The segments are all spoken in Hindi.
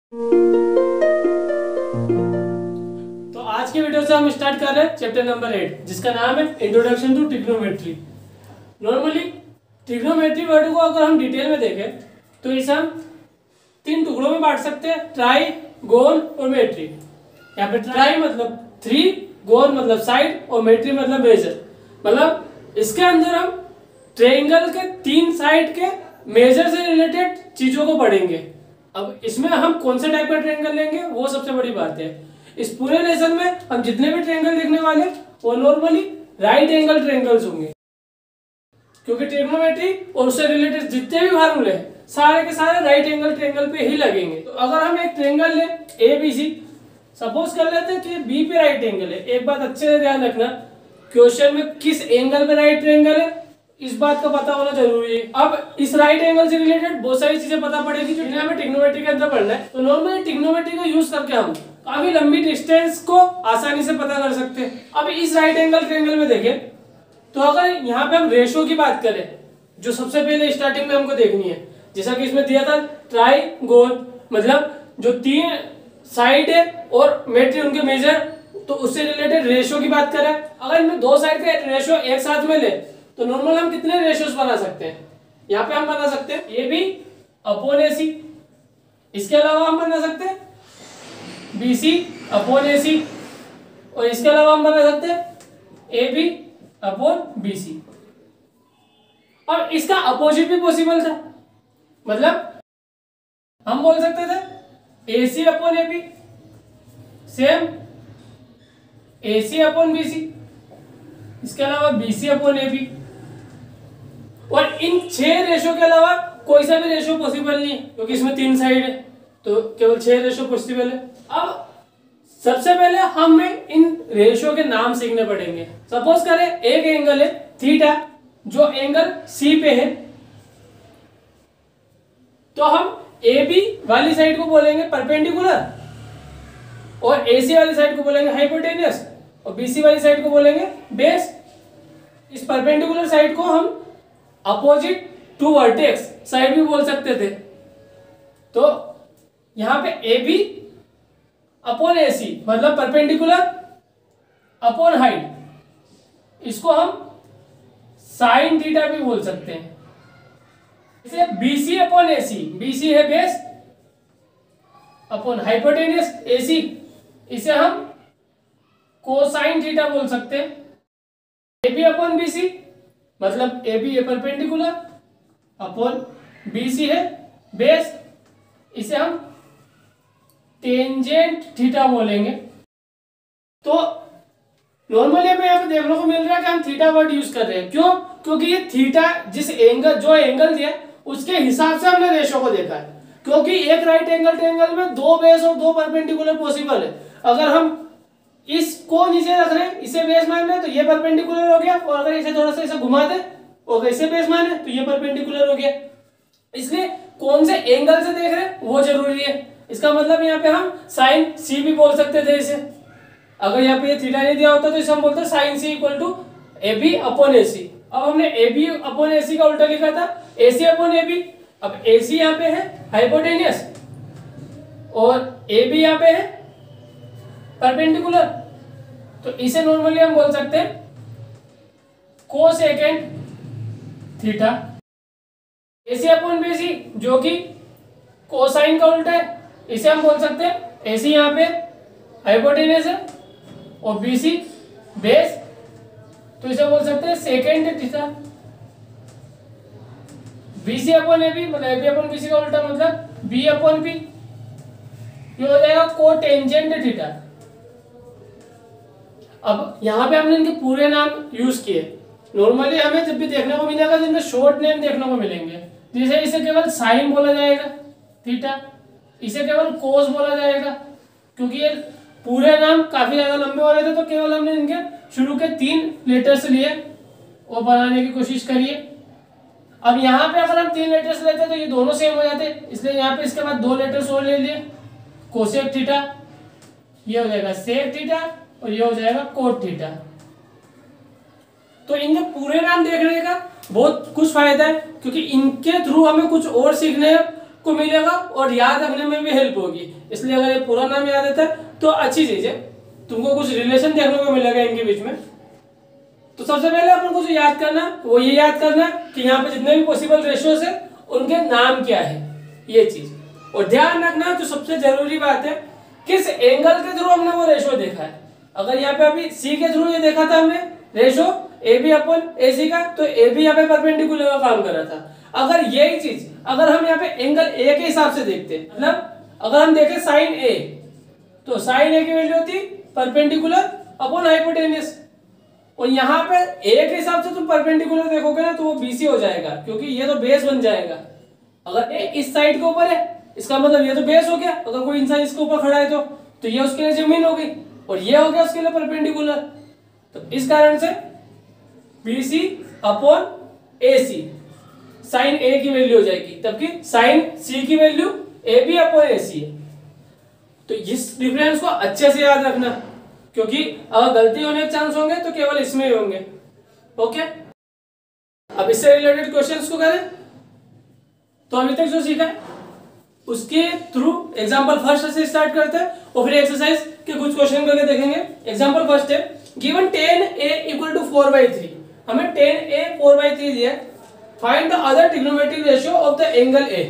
तो आज की वीडियो से हम स्टार्ट कर रहे हैं चैप्टर नंबर 8 जिसका नाम है introduction to trigonometry. Normally trigonometry word को अगर हम डिटेल में देखें तो इसे हम 3 टुकड़ों में बांट सकते हैं, ट्राई, गोन और मेट्री। यहाँ पे ट्राई मतलब 3, गोन मतलब साइड और मेट्री मतलब मेजर। मतलब इसके अंदर हम ट्रायंगल के 3 साइड के मेजर से रिलेटेड चीजों को पढ़ेंगे। अब इसमें हम कौन से टाइप का ट्रायंगल लेंगे वो सबसे बड़ी बात है। इस पूरे लेसन में हम जितने भी ट्रायंगल देखने वाले वो नॉर्मली राइट एंगल ट्रायंगल्स होंगे, क्योंकि ट्रिग्नोमेट्री और उससे रिलेटेड जितने भी फार्मूले हैं सारे के सारे राइट एंगल ट्रायंगल पे ही लगेंगे। तो अगर हम एक ट्रायंगल ले ABC, सपोज कर लेते हैं कि बी पे राइट एंगल है। एक बात अच्छे से ध्यान रखना, क्वेश्चन में किस एंगल पे राइट ट्रायंगल है इस बात का पता होना जरूरी है। अब इस राइट एंगल से रिलेटेड बहुत सारी चीजें पता पड़ेगी जो हमें ट्रिग्नोमेट्री के अंदर पढ़ना है। तो नॉर्मली ट्रिग्नोमेट्री का यूज करके हम काफी लंबी डिस्टेंस को आसानी से पता कर सकते हैं। अब इस राइट एंगल ट्रायंगल में देखें तो अगर यहाँ पे हम रेशो की बात करें जो सबसे पहले स्टार्टिंग में हमको देखनी है, जैसा कि इसमें दिया था ट्राई गोन, मतलब जो 3 साइड है और मेट्री उनके मेजर, तो उससे रिलेटेड रेशो की बात करें। अगर इनमें 2 साइड का रेशो एक साथ में ले तो नॉर्मल हम कितने रेशियोज बना सकते हैं? यहाँ पे हम बना सकते हैं AB अपॉन AC। इसके अलावा हम बना सकते हैं BC अपॉन AC, और इसके अलावा हम बना सकते हैं AB अपॉन BC। और इसका अपोजिट भी पॉसिबल था, मतलब हम बोल सकते थे AC upon AB, same AC upon BC, इसके अलावा BC अपॉन AB। और इन 6 रेशो के अलावा कोई सा भी रेशो पॉसिबल नहीं है, क्योंकि इसमें 3 साइड है तो केवल 6 रेशो पॉसिबल है। अब सबसे पहले हमें इन रेशो के नाम सीखने पड़ेंगे। सपोज करें एक एंगल है थीटा जो एंगल C पे है, तो हम AB वाली साइड को बोलेंगे परपेंडिकुलर और AC वाली साइड को बोलेंगे हाइपोटेनियस और BC वाली साइड को बोलेंगे बेस। इस परपेंडिकुलर साइड को हम अपोजिट टू वर्टेक्स साइड भी बोल सकते थे। तो यहां पे AB अपॉन AC मतलब परपेंडिकुलर अपॉन हाइट, इसको हम साइन थीटा भी बोल सकते हैं। इसे BC अपॉन AC, BC है बेस अपॉन हाइपोटेनियस AC, इसे हम कोसाइन थीटा बोल सकते हैं। AB अपॉन BC मतलब AB है परपेंडिकुलर अपॉन BC है बेस, इसे हम टेंजेंट थीटा बोलेंगे। तो नॉर्मली हमें यहाँ पे देखने को मिल रहा है कि हम थीटा वर्ड यूज कर रहे हैं। क्यों? क्योंकि ये थीटा जिस एंगल जो एंगल दिया उसके हिसाब से हमने रेशो को देखा है, क्योंकि एक राइट एंगल ट्रायंगल में 2 बेस और 2 परपेंडिकुलर पॉसिबल है। अगर हम इसको नीचे रख रहे हैं, इसे बेस मान रहे हैं तो ये परपेंडिकुलर हो गया, और अगर इसे थोड़ा सा इसे घुमा दे और इसे बेस माने तो ये परपेंडिकुलर हो गया। इसलिए कौन से एंगल से देख रहे हैं वो जरूरी है। इसका मतलब यहाँ पे हम साइन C भी बोल सकते थे इसे। अगर यहाँ पे थीटा नहीं दिया होता तो इसे हम बोलते sine C equal to AB upon AC। अब हमने AB अपॉन AC का उल्टा लिखा था AC अपॉन AB। अब AC यहाँ पे है हाइपोटेनियस और AB यहाँ पे है परपेंडिकुलर, तो इसे नॉर्मली हम बोल सकते हैं cosecant theta. AC upon BC जो कि कोसाइन का उल्टा है, इसे हम बोल सकते हैं AC यहाँ पे हाइपोटेनियस है और BC बेस, तो इसे बोल सकते हैं second theta. BC upon AB मतलब AB अपॉन BC का उल्टा मतलब B अपॉन B, ये हो जाएगा कोटेंजेंट थीटा। अब यहाँ पे हमने इनके पूरे नाम यूज किए। नॉर्मली हमें जब भी देखने को मिलेगा जिनमें शॉर्ट नेम देखने को मिलेंगे, जैसे इसे केवल साइन बोला जाएगा थीटा, इसे केवल कोस बोला जाएगा, क्योंकि ये पूरे नाम काफी ज्यादा लंबे हो रहे थे तो केवल हमने इनके शुरू के 3 लेटर्स लिए वो बनाने की कोशिश करिए। अब यहाँ पे अगर हम 3 लेटर्स लेते तो ये दोनों सेम हो जाते, इसलिए यहाँ पे इसके बाद 2 लेटर्स और ले लिए, कोसेक थीटा, ये हो जाएगा सेक थीटा और ये हो जाएगा कोट थीटा। तो इनके पूरे नाम देखने का बहुत कुछ फायदा है, क्योंकि इनके थ्रू हमें कुछ और सीखने को मिलेगा और याद रखने में भी हेल्प होगी। इसलिए अगर ये पूरा नाम याद रहता है तो अच्छी चीज है, तुमको कुछ रिलेशन देखने को मिलेगा इनके बीच में। तो सबसे पहले अपन को जो याद करना वो ये याद करना कि यहाँ पे जितने भी पॉसिबल रेशियोज है उनके नाम क्या है, ये चीज। और ध्यान रखना जो सबसे जरूरी बात है, किस एंगल के थ्रू हमने वो रेशियो देखा है। अगर यहाँ पे अभी सी के थ्रू ये देखा था हमने रेशियो ए बी अपन ए सी का, तो ए बी यहाँ पे परपेंडिकुलर का काम कर रहा था। अगर यही चीज अगर हम यहाँ पे एंगल ए के हिसाब से देखते, मतलब अगर हम देखें साइन ए, तो साइन ए की वैल्यू होती परपेंडिकुलर अपॉन हाइपोटेनियस। और यहाँ पे ए के हिसाब से तुम परपेंडिकुलर देखोगे ना तो वो बीसी हो जाएगा, क्योंकि ये तो बेस बन जाएगा। अगर ए इस साइड के ऊपर है इसका मतलब ये तो बेस हो गया, अगर कोई इंसान इसके ऊपर खड़ा है तो ये उसके लिए जमीन हो गई और ये हो गया उसके लिए परपेंडिकुलर। तो इस कारण से BC upon AC sine A की वैल्यू हो जाएगी, तबकि साइन C की वैल्यू AB अपॉन AC है। तो इस डिफरेंस को अच्छे से याद रखना, क्योंकि अगर गलती होने के चांस होंगे तो केवल इसमें ही होंगे। ओके, अब इससे रिलेटेड क्वेश्चंस को करें। तो अभी तक जो सीखा है उसके थ्रू एग्जांपल फर्स्ट से स्टार्ट करते हैं और फिर एक्सरसाइज के कुछ क्वेश्चन करके देखेंगे। एग्जांपल फर्स्ट है, गिवन 10a इक्वल टू 4/3। हमें 10a 4/3 दिया है। Find the other trigonometric ratio of the angle a।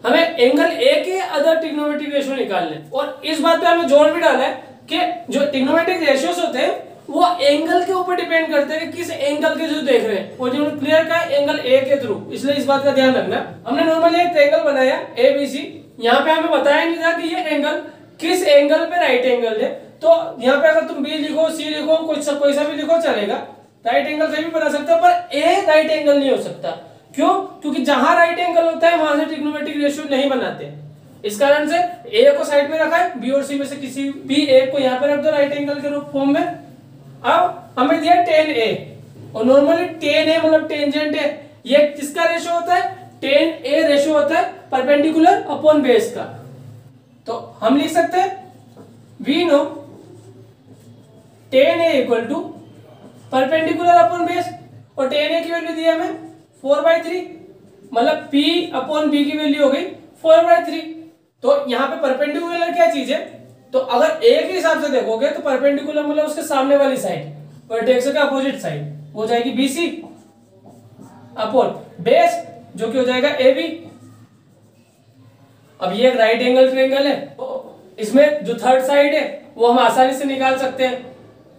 हमें एंगल a के अदर ट्रिग्नोमेट्रिक रेशियो निकालने, और इस बात पे हमें जोर भी डाला है कि जो ट्रिग्नोमेट्रिक रेशियोज होते हैं वो एंगल के ऊपर डिपेंड करते हैं कि किस एंगल के जो देख रहे हैं। और जो क्लियर का है एंगल ए के थ्रू, इसलिए इस बात का ध्यान रखना। हमने नॉर्मली एक ट्रायंगल बनाया ABC, यहाँ पे हमें बताया नहीं था कि ये एंगल किस एंगल पे राइट एंगल है। तो यहाँ पे अगर तुम B लिखो C लिखो कोई सा भी लिखो चलेगा, राइट एंगल से भी बना सकते हो, पर ए राइट एंगल नहीं हो सकता। क्यों? क्योंकि जहां राइट एंगल होता है वहां से ट्रिग्नोमेट्रिक रेशियो नहीं बनाते। इस कारण से ए को साइड में रखा है, बी और सी में से किसी भी एक को यहाँ पे रख दो राइट एंगल के रूप फॉर्म में। अब हमें दिया 10a और नॉर्मली 10a मतलब टेंजेंट है, ये किसका रेशियो होता है? 10a रेशियो होता है परपेंडिकुलर अपॉन बेस का। तो हम लिख सकते हैं we know 10a equal to perpendicular upon base, और 10a की वैल्यू दी है हमें 4/3, मतलब p अपॉन b की वैल्यू हो गई 4/3। तो यहाँ पे परपेंडिकुलर क्या चीज है? तो अगर a के हिसाब से देखोगे तो परपेंडिकुलर मतलब उसके सामने वाली साइड, वर्टेक्स के अपोजिट साइड हो जाएगी BC अपॉन बेस जो कि हो जाएगा AB। अब ये एक राइट एंगल ट्रायंगल है, तो इसमें जो थर्ड साइड है वो हम आसानी से निकाल सकते हैं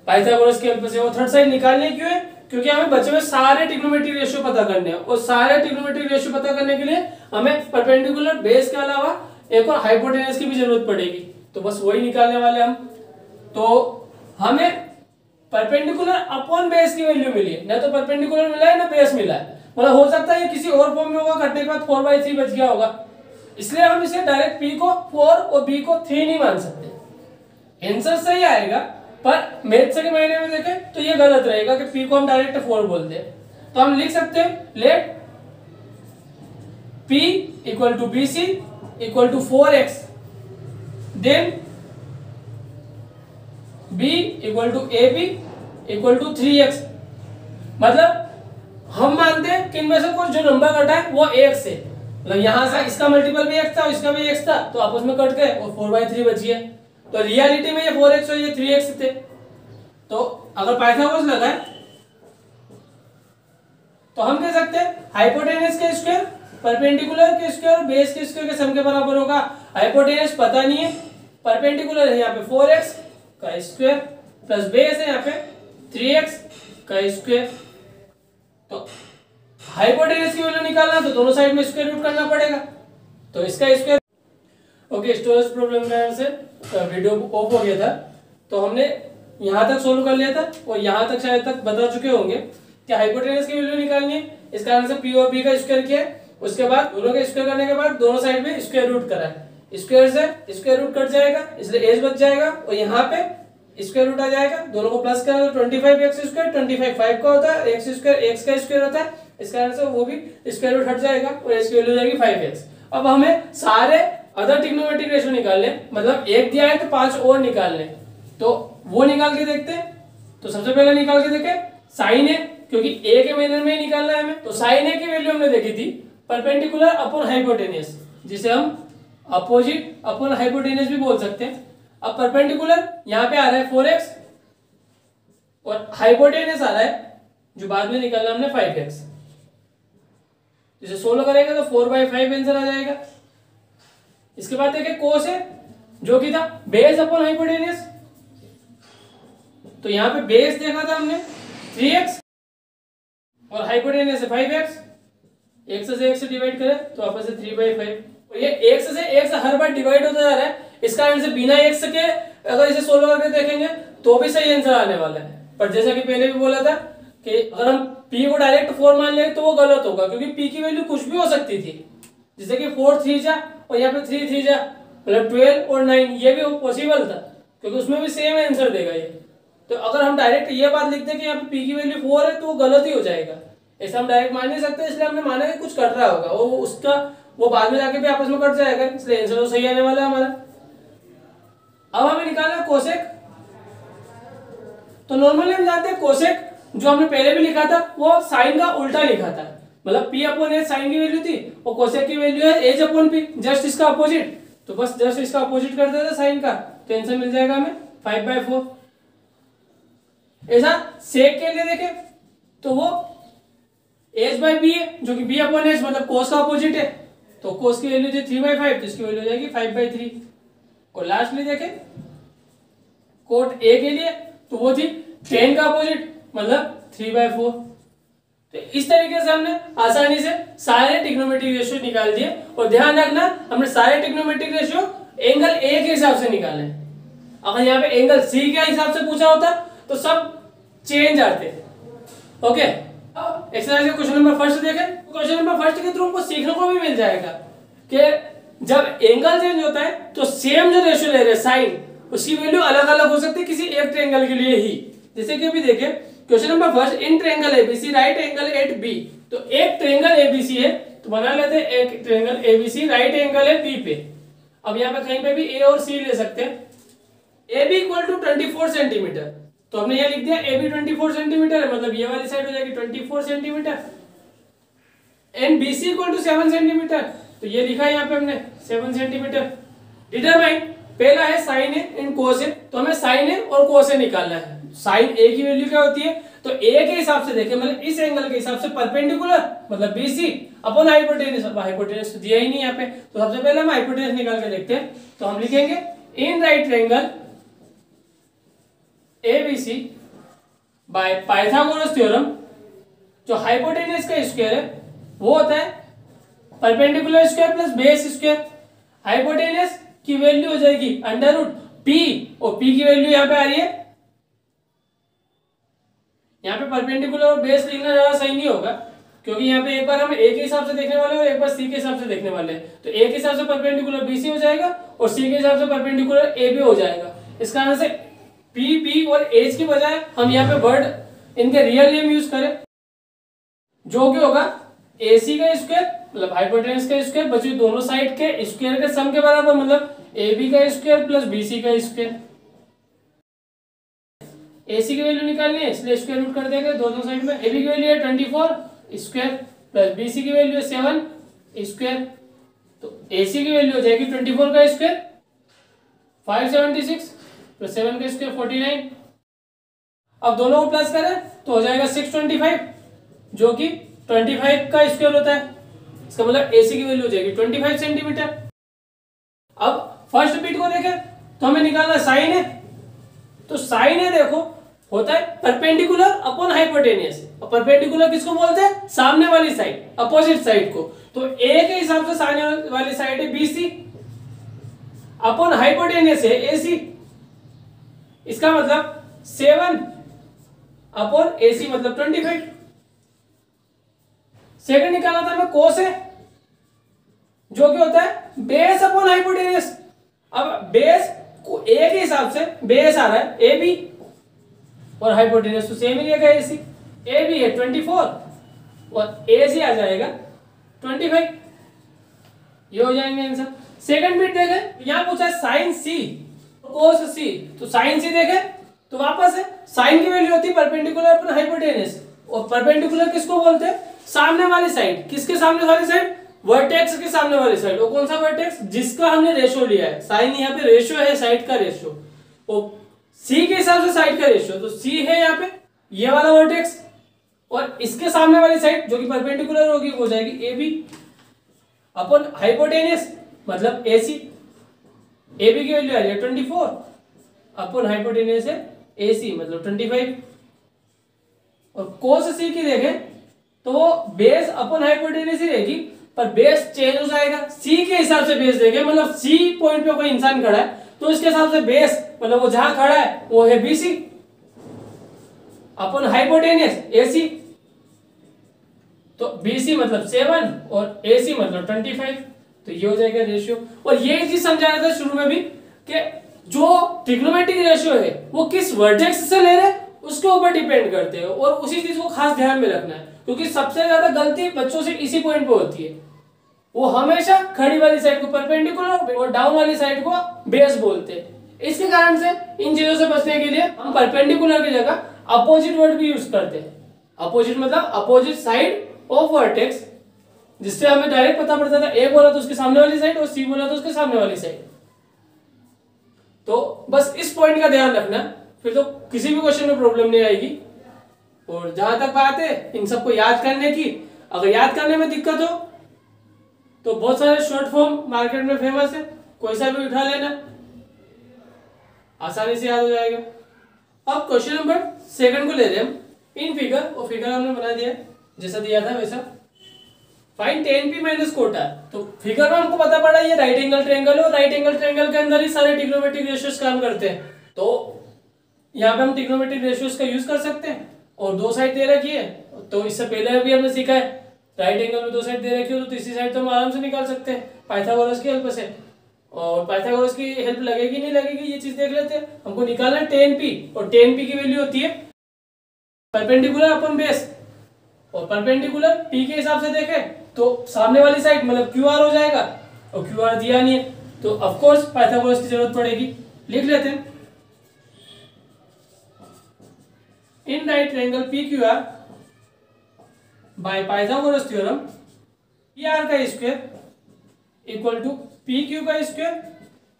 पाइथागोरस के हेल्प से। वो थर्ड साइड निकालने क्यों है? क्योंकि हमें बचे हुए सारे ट्रिग्नोमेट्रिक रेशियो पता करने हैं, और सारे ट्रिग्नोमेट्रिक रेशियो पता करने के लिए हमें परपेंडिकुलर बेस के अलावा एक और हाइपोटेनस की भी जरूरत पड़ेगी। तो बस वही निकालने वाले हम। तो हमें परपेंडिकुलर अपॉन बेस की वैल्यू मिली है, ना तो परपेंडिकुलर मिला है ना बेस मिला है। मतलब हो सकता है ये किसी और फॉर्म में होगा, कटने के बाद 4/3 बच गया होगा, इसलिए हम इसे डायरेक्ट p को 4 और b को 3 नहीं मान सकते। आंसर सही आएगा, पर मैथ्स के महीने में देखें तो ये गलत रहेगा कि p को हम डायरेक्ट 4 बोल दें। तो हम लिख सकते हैं let p equal to BC equal to 4x, then b equal to AB equal to 3x। मतलब हम मानते हैं कि इनमें से कुछ जो नंबर कटा है वो x से, मतलब यहां से इसका मल्टीपल भी x था, इसका भी x था, तो आपस में कट गए और 4/3 बच गया। तो रियलिटी में ये 4x और ये 3x थे। तो अगर पाइथागोरस लगाए तो हम कह सकते हैं हाइपोटेनस के स्क्वायर परपेंडिकुलर के स्क्वायर और बेस के स्क्वायर के सम के बराबर होगा। हाइपोटेनस पता नहीं है, परपेंडिकुलर है यहाँ पे 4x का स्क्वायर प्लस बेस है यहाँ पे 3x का स्क्वायर। तो हाइपोटेनस की वैल्यू निकालना तो दोनों साइड में स्क्वायर रूट करना पड़ेगा, तो इसका स्क्वायर। ओके, स्टोरेज प्रॉब्लम की वजह से वीडियो ऑफ हो गया था, तो हमने यहाँ तक सोल्व कर लिया था और यहाँ तक शायद तक बता चुके होंगे कि हाइपोटेनस की वैल्यू निकालनी है। इस कारण से p और b का स्क्वायर किया, उसके बाद दोनों का स्क्वायर करने के बाद दोनों साइड में स्क्वायर रूट करा है। स्क्वायर से स्क्वायर रूट कट जाएगा, इसलिए एज बच जाएगा, और यहाँ पे स्क्वायर रूट आ जाएगा। दोनों को प्लस करें तो 25x स्क्वायर, 25 5 का होता है, x स्क्वायर x का स्क्वायर होता है, इस कारण से वो भी स्क्वायर रूट हट जाएगा और x की वैल्यू हो जाएगी 5x। अब हमें सारे अदर ट्रिग्नोमेट्रिक रेशियो निकालने, मतलब एक दिया है तो 5 और निकालने, तो वो निकाल के देखते हैं। तो सबसे पहले निकाल के देखें साइन ए, क्योंकि ए के मैनर में ही निकालना है हमें। तो साइन ए की वैल्यू हमने देखी थी परपेंडिकुलर अपॉन हाइपोटेनस, जिसे हम अपोजिट अपॉन हाइपोटेनस भी बोल सकते हैं। अब परपेंडिकुलर यहाँ पे आ रहा है 4x और हाइपोटेनस आ रहा है जो बाद में निकालना हमने 5x। इसे सोल्व करेंगे तो 4/5 आंसर आ जाएगा। इसके बाद देखिए कोस है जो कि था बेस अपॉन हाइपोटेनस, तो यहाँ पे बेस देखा था हमने 3x और हाइपोटेनस है 5x। x से x से डिवाइड करें तो आपस से 3/5। ये x से x हर बार डिवाइड होता जा रहा है, इसका आंसर बिना x के अगर इसे सोल्व करके देखेंगे तो भी सही आंसर आने वाला है। पर जैसा कि पहले भी बोला था कि अगर हम p को डायरेक्ट 4 मान लें तो वो गलत होगा, क्योंकि p की वैल्यू कुछ भी हो सकती थी, जैसे कि 4 3 जा और यहाँ पे 3 3 जा, मतलब 12 और 9, ये भी पॉसिबल था क्योंकि उसमें भी सेम आंसर देगा ये। तो अगर हम डायरेक्ट ये बात लिखते हैं कि यहाँ पे p की वैल्यू 4 है तो वो गलत ही हो जाएगा, ऐसा हम डायरेक्ट मान नहीं सकते, इसलिए हमने माना कि कुछ कट रहा होगा, वो उसका वो बाद में जाके भी आपस में कट जाएगा, इसलिए आंसर तो सही आने वाला है हमारा। अब हमें निकालना है कोसेक। तो नॉर्मली हम जानते हैं कोसेक जो हमने पहले भी लिखा था वो साइन का उल्टा लिखा था, मतलब p अपॉन एच साइन की वैल्यू थी और कोसेक की वैल्यू है एच अपॉन पी, जस्ट इसका अपोजिट। तो बस जस्ट इसका अपोजिट कर देते साइन का, तो आंसर मिल जाएगा हमें 5/4। ऐसा सेक के लिए देखें तो वो h/b है जो कि b अपॉन एच मतलब कोस का अपोजिट है, तो कोस की वैल्यू थी 3/5 तो इसकी वैल्यू हो जाएगी 5/3। और लास्टली देखें कोट a के लिए तो वो थी tan का अपोजिट मतलब 3/4। तो इस तरीके से हमने आसानी से सारे ट्रिग्नोमेट्रिक रेशियो निकाल दिए। और ध्यान रखना हमने सारे ट्रिग्नोमेट्रिक रेशियो एंगल ए के हिसाब से निकाले। अगर यहाँ पे एंगल सी के हिसाब से पूछा होता तो सब चेंज आते। ओके, एक्सरसाइज का क्वेश्चन नंबर फर्स्ट देखें। क्वेश्चन नंबर फर्स्ट के थ्रू हमको सीखने को भी मिल जाएगा कि जब एंगल चेंज होता है तो सेम जो रेशियो ले रहे हैं साइन, उसकी वैल्यू अलग अलग हो सकती है किसी एक ट्रायंगल के लिए ही। जैसे कि अभी देखें question number first, in triangle A B C right angle at B. तो एक ट्रायंगल एबीसी है तो बना लेते हैं एक ट्रायंगल एबीसी राइट एंगल है बी पे। अब यहाँ पे कहीं पे भी ए और सी ले सकते हैं। A B equal to 24 centimetre, तो हमने यहाँ लिख दिया ए बी 24 सेंटीमीटर है, मतलब ये वाली साइड हो जाएगी 24 centimetre. And B C equal to 7 centimetre, तो ये लिखा है यहाँ पे हमने 7 सेंटीमीटर। डिटरमाइन, पहला है साइन ए एंड कोस ए, तो हमें साइन ए और कोस ए निकालना है। साइन ए की वैल्यू क्या होती है, तो ए के हिसाब से देखें मतलब इस एंगल के हिसाब से परपेंडिकुलर मतलब बीसी अपॉन हाइपोटेनस। अब हाइपोटेनस तो दिया ही नहीं यहाँ पे, तो सबसे पहले हम हाइपोटेनस निकाल के देखते हैं। तो हम लिखेंगे in right triangle ABC by Pythagoras theorem, जो हाइपोटेनस का स्क्वायर है वो होता है perpendicular square plus base square. Hypotenuse की वैल्यू हो जाएगी अंडर रूट पी, और पी की वैल्यू यहाँ पे आ रही है, यहाँ पे परपेंडिकुलर और बेस लिखना ज्यादा सही नहीं होगा क्योंकि यहाँ पे एक बार हम ए के हिसाब से देखने वाले हैं और एक बार सी के हिसाब से देखने वाले हैं। तो ए के हिसाब से परपेंडिकुलर बीसी हो जाएगा और सी के हिसाब से परपेंडिकुलर ए बी हो जाएगा। इस कारण से पी बी और एच की बजाय हम यहाँ पे वर्ड इनके रियल नेम यूज करें, जो कि होगा ए सी का स्क्वायर मतलब हाइपोटेनस का स्क्वायर बची दोनों साइड के स्क्वायर के सम के बराबर, मतलब ए बी का स्क्वायर प्लस बी सी का स्क्वायर। AC की वैल्यू निकालनी है इसलिए स्क्वायर रूट कर देंगे दोनों साइड में। AB की वैल्यू है 24 स्क्वायर प्लस BC की वैल्यू है 7 स्क्वायर, तो AC की वैल्यू हो जाएगी 24 का स्क्वायर 576 प्लस 7 का स्क्वायर 49। अब दोनों को प्लस करें तो हो जाएगा 625 जो कि 25 का स्क्वायर होता है। इसका मतलब AC की वैल्यू हो जाएगी 25 सेंटीमीटर। अब फर्स्ट बिट को देखें तो हमें निकालना साइन है, तो साइन है देखो होता है परपेंडिकुलर अपॉन हाइपोटेनियस, और परपेंडिकुलर किसको बोलते हैं, सामने वाली साइड अपोजिट साइड को। तो ए के हिसाब से सामने वाली साइड है बीसी अपॉन हाइपोटेनियस है एसी, इसका मतलब 7 अपॉन एसी मतलब 25। सेकंड निकालना था हमें कोस है जो कि होता है बेस अपॉन हाइपोटेनियस। अब बेस को ए के हिसाब से बेस आ रहा है ए बी और हाइपोटेनस तो सेम ही रहेगा एसी। ए बी है 24 और ए सी आ जाएगा 25, ये हो जाएंगे आंसर। सेकंड बिट देखें यहां पूछा है साइन सी कोस सी, तो साइन सी देखें तो वापस है साइन की वैल्यू होती है परपेंडिकुलर अपॉन हाइपोटेनस, और परपेंडिकुलर किसको बोलते हैं, सामने वाली साइड। किसके सामने वाली साइड, वर्टेक्स के सामने वाली साइड, वो कौन सा वर्टेक्स जिसका हमने रेशो लिया है, साइन यहाँ पे रेशो है साइड का रेशो, वो सी के हिसाब से साइड का रेशो, तो सी है यहाँ पे ये वाला वर्टेक्स, और इसके सामने वाली साइड जो कि परपेंडिकुलर होगी वो जाएगी ए बी अपन हाइपोटेनियस मतलब ए सी, ए बी की वैल्यू आ रही है 24 अपन हाइपोटेनियस है ए सी मतलब 25, और कोस सी की देखें तो वो बेस अपन हाइपोटेनियस ही रहेगी पर बेस चेंज हो जाएगा, सी के हिसाब से बेस देखें मतलब सी पॉइंट पे कोई इंसान खड़ा है तो इसके हिसाब से बेस मतलब वो जहां खड़ा है वो है बी सी अपन हाइपोटेनियस ए सी, तो बी सी मतलब 7 और ए सी मतलब 25, तो ये हो जाएगा रेशियो। और ये चीज समझाया था शुरू में भी कि जो ट्रिग्नोमेट्रिक रेशियो है वो किस वर्टेक्स से ले रहे हैं उसके ऊपर डिपेंड करते हैं, और उसी चीज को खास ध्यान में रखना है क्योंकि सबसे ज्यादा गलती बच्चों से इसी पॉइंट पे होती है, वो हमेशा खड़ी वाली साइड को परपेंडिकुलर और डाउन वाली साइड को बेस बोलते हैं। इसके कारण से इन चीजों से बचने के लिए हम परपेंडिकुलर की जगह अपोजिट वर्ड भी यूज करते हैं। अपोजिट मतलब अपोजिट साइड ऑफ वर्टेक्स, जिससे हमें डायरेक्ट पता पड़ता था ए बोला तो उसके सामने वाली साइड और सी बोला तो उसके सामने वाली साइड। तो बस इस पॉइंट का ध्यान रखना, फिर तो किसी भी क्वेश्चन में प्रॉब्लम नहीं आएगी। और जहां तक बात है इन सबको याद करने की, अगर याद करने में दिक्कत हो तो बहुत सारे शॉर्ट फॉर्म मार्केट में फेमस है, कोई सा भी उठा लेना, आसानी से याद हो जाएगा। अब क्वेश्चन नंबर 2 को ले रहे हम इन फिगर, और फिगर हमने बना दिया जैसा दिया था वैसा। Find tan p minus cot A, तो फिगर में हमको पता पड़ा ये राइट एंगल ट्रायंगल है और राइट एंगल ट्रायंगल के अंदर ही सारे ट्रिग्नोमेट्रिक रेशियोज काम करते हैं, तो यहाँ पे हम ट्रिग्नोमेट्रिक रेशियोज का यूज कर सकते हैं। और दो साइड दे रखी है, तो इससे पहले भी हमने सीखा है राइट एंगल में दो साइड दे रखी हो तो तीसरी साइड तो हम आराम से निकाल सकते हैं पाइथागोरस की हेल्प से। और पाइथागोरस की हेल्प लगेगी नहीं लगेगी ये चीज देख लेते हैं। हमको निकालना है tan p, और tan p की वैल्यू होती है परपेंडिकुलर अपन बेस, और परपेंडिकुलर p के हिसाब से देखें तो सामने वाली साइड मतलब QR हो जाएगा, और QR दिया नहीं है तो ऑफ कोर्स पाइथागोरस की जरूरत पड़ेगी। लिख लेते हैं in right triangle PQR by Pythagoras theorem PR का स्क्वायर इक्वल टू PQ का स्क्वायर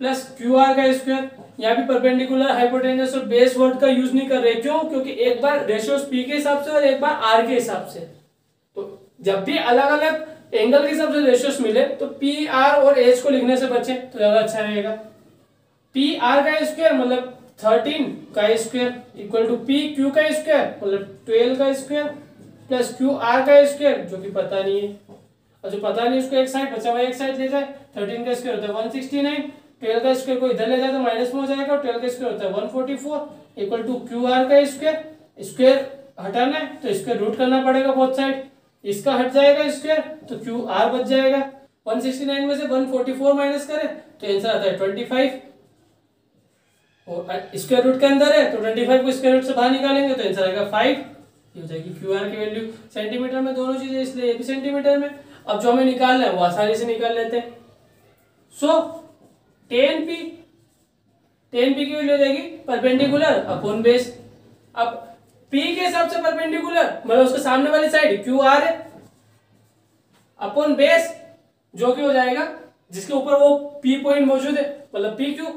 प्लस QR का स्क्वायर। यहाँ भी परपेंडिकुलर हाइपोटेनस और बेस वर्ड का यूज नहीं कर रहे, क्यों? क्योंकि एक बार रेशियोस P के हिसाब से और एक बार R के हिसाब से, तो जब भी अलग अलग एंगल के हिसाब से रेशियोस मिले तो P R और H को लिखने से बचे तो ज्यादा अच्छा रहेगा। PR का स्क्वायर मतलब 13 का स्क्वायर इक्वल टू PQ का स्क्वायर मतलब 12 का स्क्वायर प्लस QR का स्क्वायर जो कि पता नहीं है, और जो पता नहीं उसको एक साइड बचा हुआ एक साइड ले जाए। 13 का स्क्वायर होता है 169, 12 का स्क्वायर को इधर ले जाए तो माइनस में हो जाएगा, और 12 का स्क्वायर होता है 144 इक्वल टू QR का स्क्वायर। स्क्वायर हटाना है तो स्क्वायर रूट करना पड़ेगा बोथ साइड, इसका हट जाएगा स्क्वायर तो QR बच जाएगा। 169 में से 144 माइनस करें तो आंसर आता है 25, और स्क्वायर रूट के अंदर है तो 25 को स्क्वायर रूट से बाहर निकालेंगे तो आंसर आएगा 5। ये हो जाएगी QR की वैल्यू। सेंटीमीटर में दोनों चीजें इसलिए ये भी सेंटीमीटर में। अब जो हमें निकालना है वो आसानी से निकाल लेते हैं। सो tan p की वैल्यू हो जाएगी परपेंडिकुलर अपॉन बेस। अब p के हिसाब से परपेंडिकुलर मतलब उसके सामने वाली साइड QR है अपॉन बेस जो कि हो जाएगा जिसके ऊपर वो p पॉइंट मौजूद है मतलब PQ।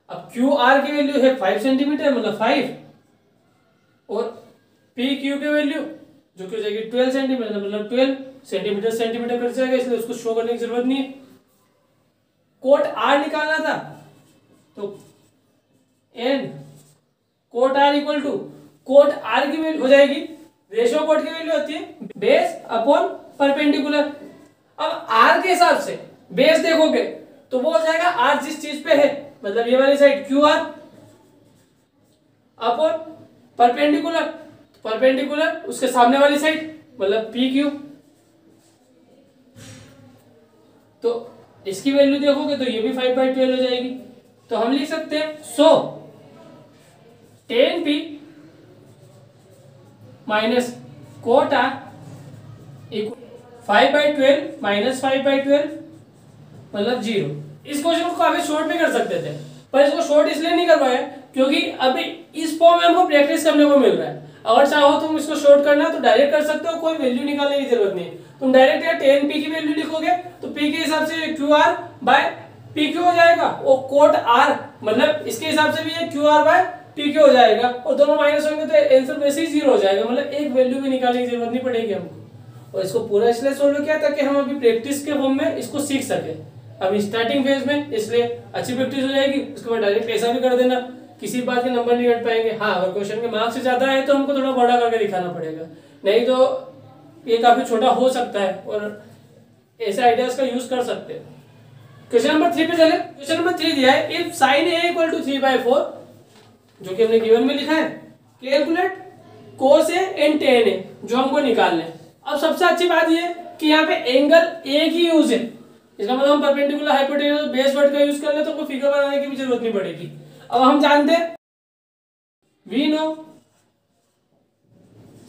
अब QR की वैल्यू है 5 सेंटीमीटर मतलब 5, और PQ की वैल्यू जो कि हो जाएगी 12 सेंटीमीटर मतलब 12 सेंटीमीटर सेंटीमीटर कट जाएगा, इसलिए उसको शो करने की जरूरत नहीं है। कोट R निकालना था तो n cot R equal to cot R की वैल्यू हो जाएगी, रेशियो कोट की वैल्यू होती है बेस अपॉन परपेंडिकुलर। अब R के हिसाब से बेस देखोगे तो वो हो जाएगा R जिस चीज पे है मतलब ये वाली side QR upon perpendicular, perpendicular उसके सामने वाली साइड मतलब PQ। तो इसकी वैल्यू देखोगे तो ये भी 5/12 हो जाएगी, तो हम लिख सकते हैं सो tan p minus cot R equal 5/12 minus 5/12 मतलब 0। इस क्वेश्चन को काफी शॉर्ट भी कर सकते थे पर इसको शॉर्ट इसलिए नहीं करवाया क्योंकि अभी इस फॉर्म में हमको प्रैक्टिस करने को मिल रहा है। अगर चाहो तुम इसको शॉर्ट करना तो डायरेक्ट कर सकते हो, कोई वैल्यू निकालने की जरूरत नहीं है। तुम डायरेक्ट यहाँ टेन पी की वैल्यू लिखोगे तो पी के हिसाब से Q R by P Q हो जाएगा, और कोट आर मतलब इसके हिसाब से भी ये Q R by P Q हो जाएगा, और दोनों माइनस होंगे तो आंसर वैसे ही 0 हो जाएगा, मतलब एक वैल्यू भी निकालने की जरूरत नहीं पड़ेगी हमको। और इसको पूरा इसलिए सोल्व किया ताकि हम अभी प्रैक्टिस के फॉर्म में इसको सीख सके, अभी स्टार्टिंग फेज में, इसलिए अच्छी प्रैक्टिस हो जाएगी। उसके बाद डायरेक्ट ऐसा भी कर देना, किसी बात के नंबर नहीं कट पाएंगे। हाँ, अगर क्वेश्चन के मार्क्स से ज्यादा है तो हमको थोड़ा बड़ा करके दिखाना पड़ेगा, नहीं तो ये काफी छोटा हो सकता है, और ऐसे आइडियाज का यूज कर सकते हैं। क्वेश्चन नंबर 3 पे चले। क्वेश्चन नंबर 3 दिया है, if sin a equal to 3/4, जो कि हमने गिवन में लिखा है, calculate cos a and tan a, जो हमको निकालना है। अब सबसे अच्छी बात ये कि यहाँ पे एंगल a की यूज है, इसका मतलब हम परपेंडिकुलर हाइपोटेन्यूज बेस वर्ड का यूज कर ले तो कोई फिगर बनाने की भी जरूरत नहीं पड़ेगी। अब हम जानते हैं, we know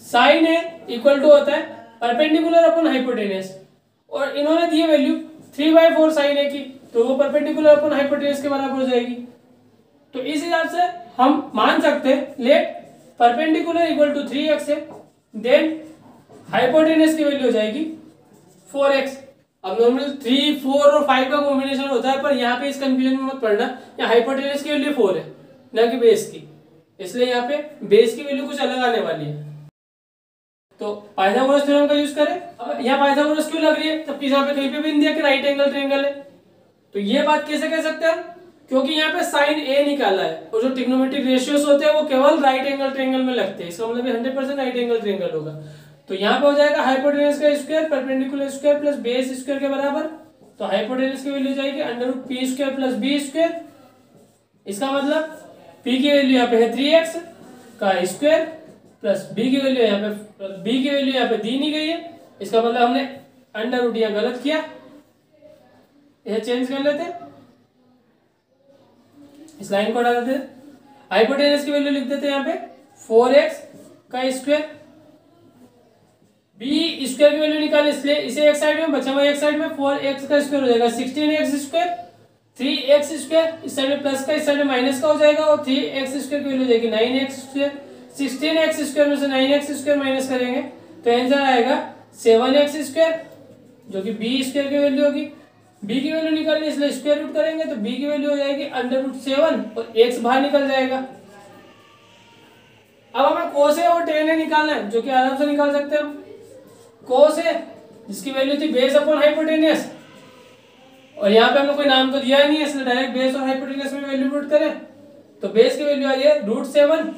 sin a equal to होता है परपेंडिकुलर अपन हाइपोटेन्यूज, और इन्होंने दी वैल्यू 3/4 sin a की, तो वो परपेंडिकुलर अपन हाइपोटेन्यूज के बराबर हो जाएगी। तो इस हिसाब से हम मान सकते हैं late perpendicular equal to 3x है, देन हाइपोटेन्यूज की वैल्यू हो जाएगी 4x। अब नॉर्मल 3, 4 और 5 का कॉम्बिनेशन होता है, पर यहाँ पे इस कंफ्यूजन में मत पड़ना, यहाँ हाइपोटेन्यूज की वैल्यू 4 है ना कि बेस की, इसलिए यहाँ पे बेस की वैल्यू कुछ अलग आने वाली है। तो पाइथागोरस थ्योरम का यूज करें। अब यहाँ पाइथागोरस क्यों लग रही है, जबकि यहाँ पे कहीं पे भी नहीं दिया कि राइट एंगल ट्रायंगल है, तो ये बात कैसे कह सकते हैं, क्योंकि यहाँ पे sin a निकाला है, और जो ट्रिग्नोमेट्रिक रेशियोज होते हैं वो केवल राइट एंगल ट्रायंगल में लगते हैं, इसका मतलब 100% राइट एंगल ट्रायंगल होगा। तो यहाँ पे हो जाएगा हाइपोटेन्यूज का square perpendicular square plus base square के बराबर, तो हाइपोटेन्यूज की वैल्यू जाएगी √p² प्लस b²। इसका मतलब p की वैल्यू यहाँ पे है 3x का स्क्वायर प्लस b की वैल्यू यहाँ पे, b की वैल्यू यहाँ पे दी नहीं गई है, इसका मतलब हमने अंडर रूट यहाँ गलत किया, यह चेंज कर लेते, इस लाइन को हटा देते, हाइपोटेन्यूज की वैल्यू लिख देते यहाँ पे 4x का स्क्वायर, b स्क्वायर की वैल्यू निकाले, इसलिए इसे एक साइड में बचा हुआ एक साइड में 4x का स्क्वायर हो जाएगा 16x स्क्वायर, 3x स्क्वायर इस साइड में प्लस का इस साइड में माइनस का हो जाएगा, और 3x स्क्वायर की वैल्यू हो जाएगी 9x स्क्वायर। 16x स्क्वायर में से 9x स्क्वायर माइनस करेंगे तो आंसर आएगा 7x स्क्वायर, जो कि b स्क्वायर की वैल्यू होगी। b की वैल्यू निकालनी इसलिए स्क्वायर रूट करेंगे तो b की वैल्यू हो जाएगी √7 और x बाहर निकल जाएगा। अब हमें cos a और tan a निकालना है, जो कि आराम से निकाल सकते हैं हम। cos a जिसकी वैल्यू थी बेस अपॉन हाइपोटेन्यूज, और यहाँ पे हमने कोई नाम तो दिया ही नहीं है, इसलिए डायरेक्ट बेस और हाइपोटेन्यूज में वैल्यू पुट करें तो बेस की वैल्यू आ रही है √7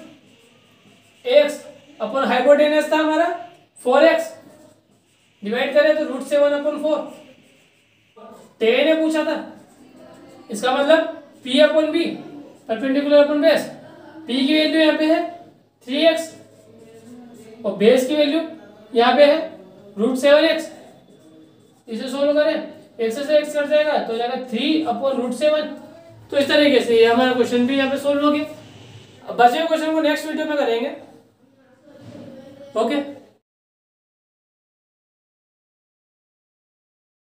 x अपॉन हाइपोटेन्यूज था हमारा 4x, डिवाइड करें तो √7/4। tan ने पूछा था, इसका मतलब p/b perpendicular upon base, p की वैल्यू यहाँ पे है 3x और बेस की वैल्यू यहाँ पे है √7x। इसे सोल्व करें, x से x कट जाएगा तो जाएगा 3/√7। तो इस तरीके से ये हमारा क्वेश्चन भी यहाँ पे सोल्व हो गया। अब बचे हुए क्वेश्चन को नेक्स्ट वीडियो में करेंगे। ओके।